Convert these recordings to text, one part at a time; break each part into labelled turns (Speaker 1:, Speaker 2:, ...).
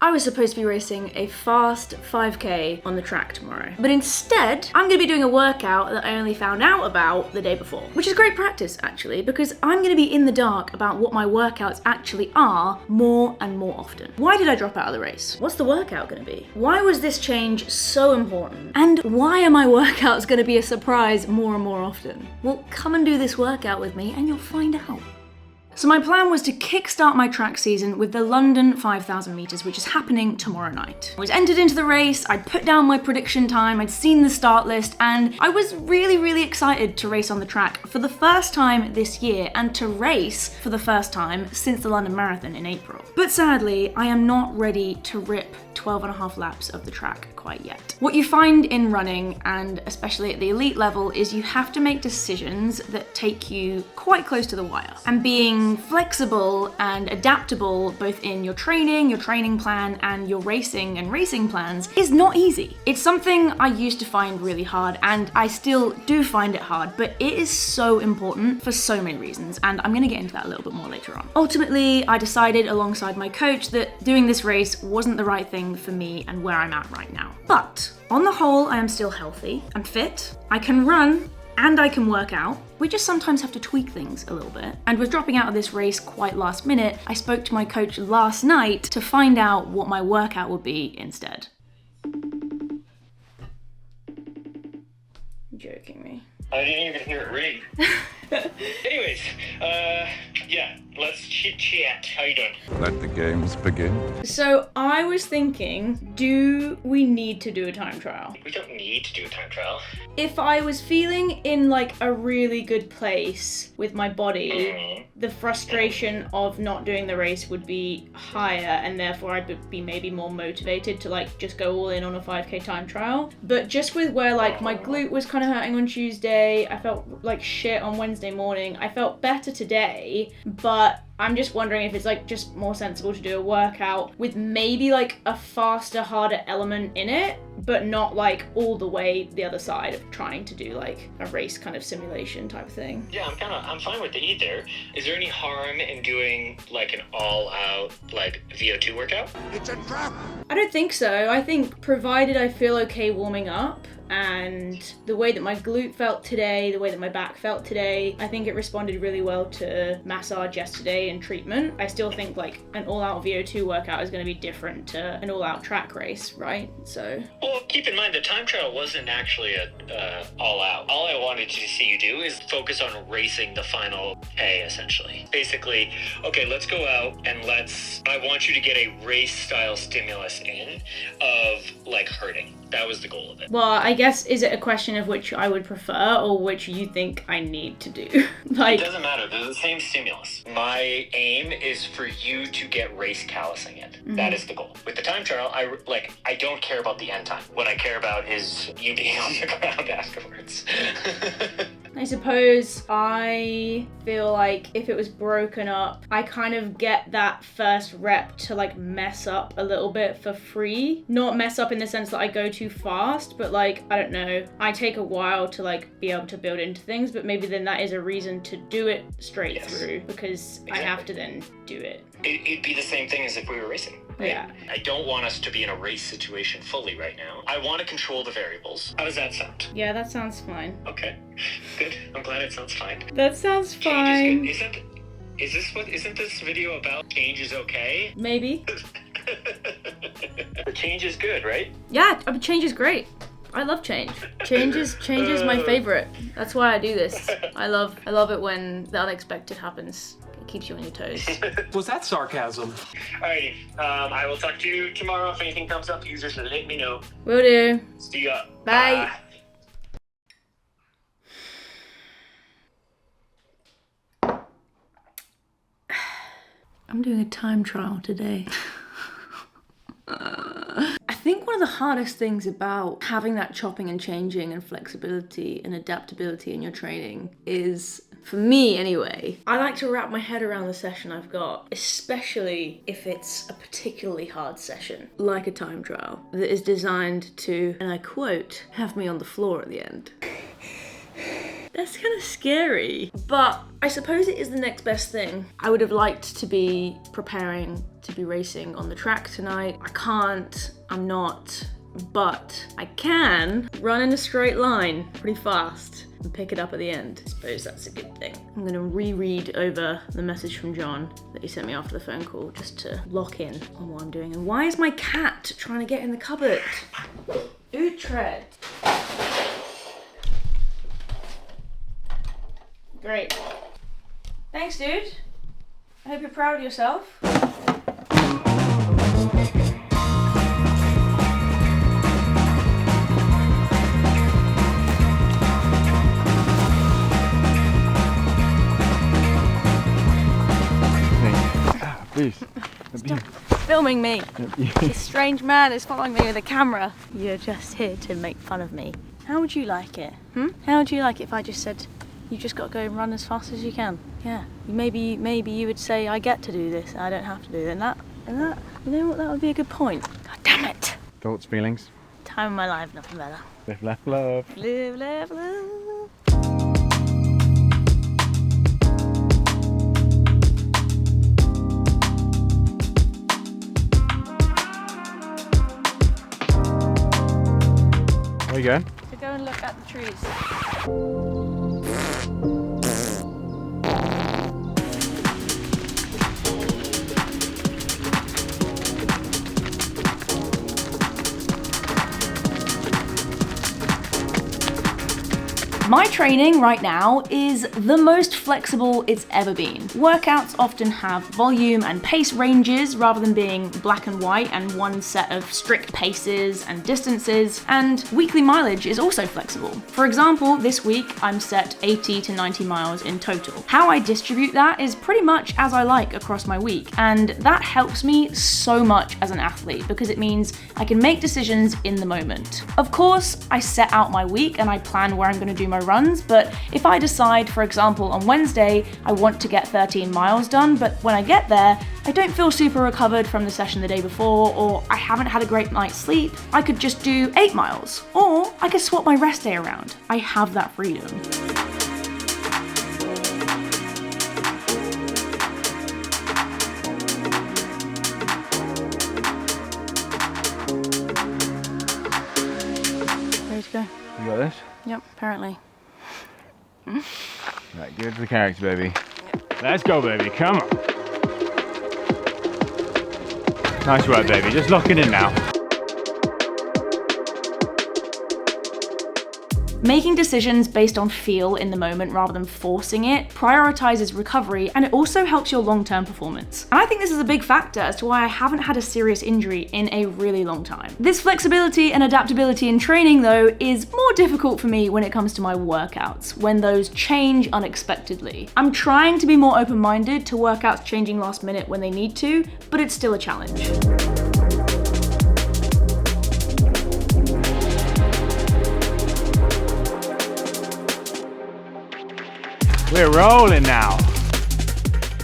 Speaker 1: I was supposed to be racing a fast 5K on the track tomorrow. But instead, I'm gonna be doing a workout that I only found out about the day before. Which is great practice, actually, because I'm gonna be in the dark about what my workouts actually are more and more often. Why did I drop out of the race? What's the workout gonna be? Why was this change so important? And why are my workouts gonna be a surprise more and more often? Well, come and do this workout with me and you'll find out. So my plan was to kickstart my track season with the London 5,000 meters, which is happening tomorrow night. I was entered into the race, I'd put down my prediction time, I'd seen the start list, and I was really excited to race on the track for the first time this year and to race for the first time since the London Marathon in April. But sadly, I am not ready to rip 12.5 laps of the track quite yet. What you find in running, and especially at the elite level, is you have to make decisions that take you quite close to the wire. And being flexible and adaptable both in your training plan, and your racing and racing plans is not easy. It's something I used to find really hard, and I still do find it hard, but it is so important for so many reasons, and I'm gonna get into that a little bit more later on. Ultimately, I decided alongside my coach that doing this race wasn't the right thing for me and where I'm at right now. But on the whole, I am still healthy, I'm fit, I can run, and I can work out. We just sometimes have to tweak things a little bit. And with dropping out of this race quite last minute, I spoke to my coach last night to find out what my workout would be instead. You're joking me.
Speaker 2: I didn't even hear it ring. Anyways, yeah, let's chit chat. How you doing?
Speaker 3: Let the games begin.
Speaker 1: So I was thinking, do we need to do a time trial?
Speaker 2: We don't need to do a time trial.
Speaker 1: If I was feeling in like a really good place with my body, the frustration of not doing the race would be higher, and therefore I'd be maybe more motivated to like just go all in on a 5K time trial. But just with where like my glute was kind of hurting on Tuesday, I felt like shit on Wednesday morning. I felt better today, but I'm just wondering if it's like just more sensible to do a workout with maybe like a faster, harder element in it, but not like all the way the other side of trying to do like a race kind of simulation type thing.
Speaker 2: Yeah, I'm fine with either. Is there any harm in doing like an all-out like VO2 workout?
Speaker 3: It's a trap!
Speaker 1: I don't think so. I think provided I feel okay warming up, and the way that my glute felt today, the way that my back felt today, I think it responded really well to massage yesterday and treatment. I still think like an all-out VO2 workout is going to be different to an all-out track race, right? So.
Speaker 2: Well, keep in mind the time trial wasn't actually a all-out. All I wanted to see you do is focus on racing the final K, essentially. Basically, okay, let's go out and I want you to get a race-style stimulus in of like hurting. That was the goal of it.
Speaker 1: Well, I guess, is it a question of which I would prefer or which you think I need to do? Like,
Speaker 2: it doesn't matter. They're the same stimulus. My aim is for you to get race callousing in. Mm-hmm. That is the goal. With the time trial, I don't care about the end time. What I care about is you being on the ground afterwards.
Speaker 1: I suppose I feel like if it was broken up, I kind of get that first rep to like mess up a little bit for free. Not mess up in the sense that I go too fast, but like, I don't know, I take a while to like be able to build into things, but maybe then that is a reason to do it straight through, because exactly. I have to then do it.
Speaker 2: It'd be the same thing as if we were racing. Right?
Speaker 1: Yeah.
Speaker 2: I don't want us to be in a race situation fully right now. I want to control the variables. How does that sound?
Speaker 1: Yeah, that sounds fine.
Speaker 2: Okay, good. I'm glad it sounds fine.
Speaker 1: That sounds fine.
Speaker 2: Change is good. Isn't this video about change is okay?
Speaker 1: Maybe.
Speaker 2: The change is good, right?
Speaker 1: Yeah, change is great. I love change. Change is my favorite. That's why I do this. I love it when the unexpected happens. It keeps you on your toes.
Speaker 4: Was that sarcasm?
Speaker 2: Alrighty. I will talk to you tomorrow. If anything comes up, you just let me know.
Speaker 1: Will do.
Speaker 2: See ya.
Speaker 1: Bye. I'm doing a time trial today. I think one of the hardest things about having that chopping and changing and flexibility and adaptability in your training is, for me anyway, I like to wrap my head around the session I've got, especially if it's a particularly hard session, like a time trial, that is designed to, and I quote, have me on the floor at the end. That's kind of scary, but I suppose it is the next best thing. I would have liked to be preparing to be racing on the track tonight. I can't, I'm not, but I can run in a straight line pretty fast and pick it up at the end. I suppose that's a good thing. I'm gonna reread over the message from John that he sent me after the phone call just to lock in on what I'm doing. And why is my cat trying to get in the cupboard? Utrecht. Great. Thanks, dude. I hope you're proud of yourself.
Speaker 4: Please.
Speaker 1: Stop filming me. This strange man is following me with a camera. You're just here to make fun of me. How would you like it? How would you like it if I just said, you just got to go and run as fast as you can? Yeah. Maybe you would say, I get to do this. I don't have to do it. And that, you know what? That would be a good point. God damn it.
Speaker 4: Thoughts, feelings?
Speaker 1: Time of my life, nothing better.
Speaker 4: Live, laugh, love.
Speaker 1: Live, laugh, love.
Speaker 4: Where you going?
Speaker 1: To go and look at the trees. My training right now is the most flexible it's ever been. Workouts often have volume and pace ranges rather than being black and white and one set of strict paces and distances, and weekly mileage is also flexible. For example, this week I'm set 80 to 90 miles in total. How I distribute that is pretty much as I like across my week, and that helps me so much as an athlete because it means I can make decisions in the moment. Of course, I set out my week and I plan where I'm going to do my runs, but if I decide, for example, on Wednesday, I want to get 13 miles done, but when I get there, I don't feel super recovered from the session the day before, or I haven't had a great night's sleep, I could just do 8 miles, or I could swap my rest day around. I have that freedom. Ready to go?
Speaker 4: You got this?
Speaker 1: Yep, apparently.
Speaker 4: Right, give it to the character, baby. Let's go, baby, come on. Nice work, baby, just locking in now.
Speaker 1: Making decisions based on feel in the moment rather than forcing it prioritizes recovery, and it also helps your long-term performance. And I think this is a big factor as to why I haven't had a serious injury in a really long time. This flexibility and adaptability in training, though, is more difficult for me when it comes to my workouts, when those change unexpectedly. I'm trying to be more open-minded to workouts changing last minute when they need to, but it's still a challenge.
Speaker 4: We're rolling now.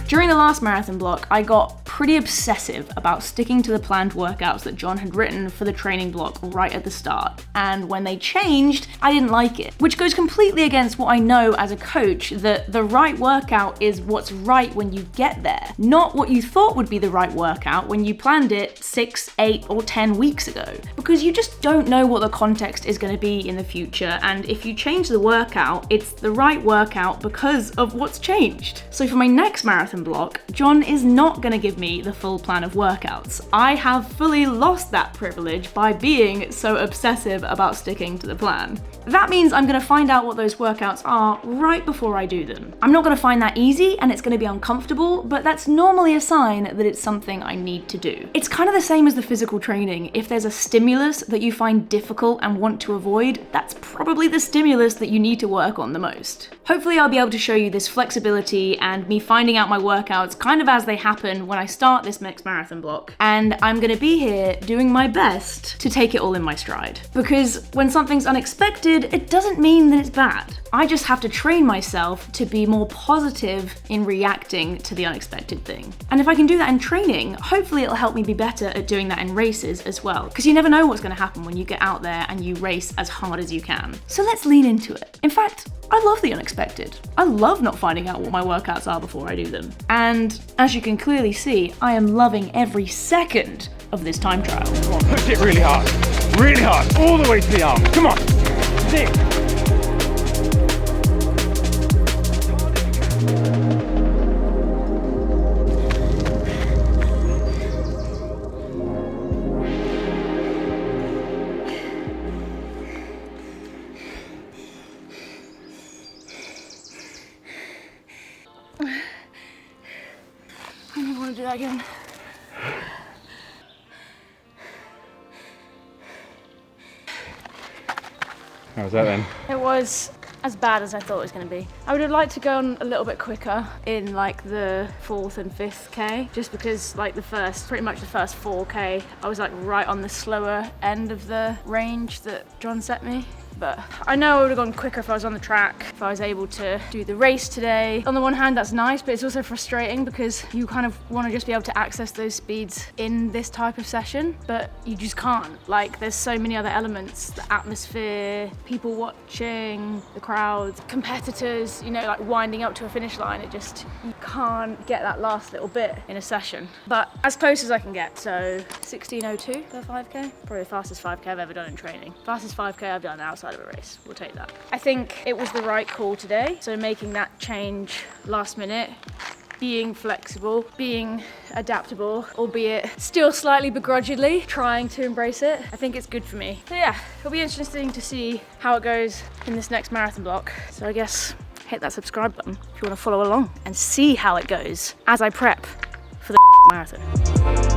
Speaker 1: During the last marathon block, I got pretty obsessive about sticking to the planned workouts that John had written for the training block right at the start. And when they changed, I didn't like it, which goes completely against what I know as a coach, that the right workout is what's right when you get there, not what you thought would be the right workout when you planned it 6, 8, or 10 weeks ago. Because you just don't know what the context is going to be in the future, and if you change the workout, it's the right workout because of what's changed. So for my next marathon block, John is not going to give me the full plan of workouts. I have fully lost that privilege by being so obsessive about sticking to the plan. That means I'm going to find out what those workouts are right before I do them. I'm not going to find that easy and it's going to be uncomfortable, but that's normally a sign that it's something I need to do. It's kind of the same as the physical training. If there's a stimulus that you find difficult and want to avoid, that's probably the stimulus that you need to work on the most. Hopefully I'll be able to show you this flexibility and me finding out my workouts kind of as they happen when I start this next marathon block. And I'm going to be here doing my best to take it all in my stride. Because when something's unexpected, it doesn't mean that it's bad. I just have to train myself to be more positive in reacting to the unexpected thing. And if I can do that in training, hopefully it'll help me be better at doing that in races as well. Because you never know what's going to happen when you get out there and you race as hard as you can. So let's lean into it. In fact, I love the unexpected. I love not finding out what my workouts are before I do them. And as you can clearly see, I am loving every second of this time trial.
Speaker 4: Come on, push it really hard, all the way to the arm. Come on, that's it.
Speaker 1: I never want to do that again.
Speaker 4: How was that then?
Speaker 1: It was as bad as I thought it was going to be. I would have liked to go on a little bit quicker in like the 4th and 5th K, just because like pretty much the first 4K, I was like right on the slower end of the range that John set me. But I know I would have gone quicker if I was on the track, if I was able to do the race today. On the one hand, that's nice, but it's also frustrating because you kind of want to just be able to access those speeds in this type of session, but you just can't. Like, there's so many other elements, the atmosphere, people watching, the crowd, competitors, you know, like winding up to a finish line. You can't get that last little bit in a session. But as close as I can get, so 16:02 for 5K, probably the fastest 5K I've ever done in training. Fastest 5K I've done outside of a race, we'll take that. I think it was the right call today, so making that change last minute, being flexible, being adaptable, albeit still slightly begrudgingly trying to embrace it. I think it's good for me. So yeah, it'll be interesting to see how it goes in this next marathon block. So I guess hit that subscribe button if you want to follow along and see how it goes as I prep for the marathon.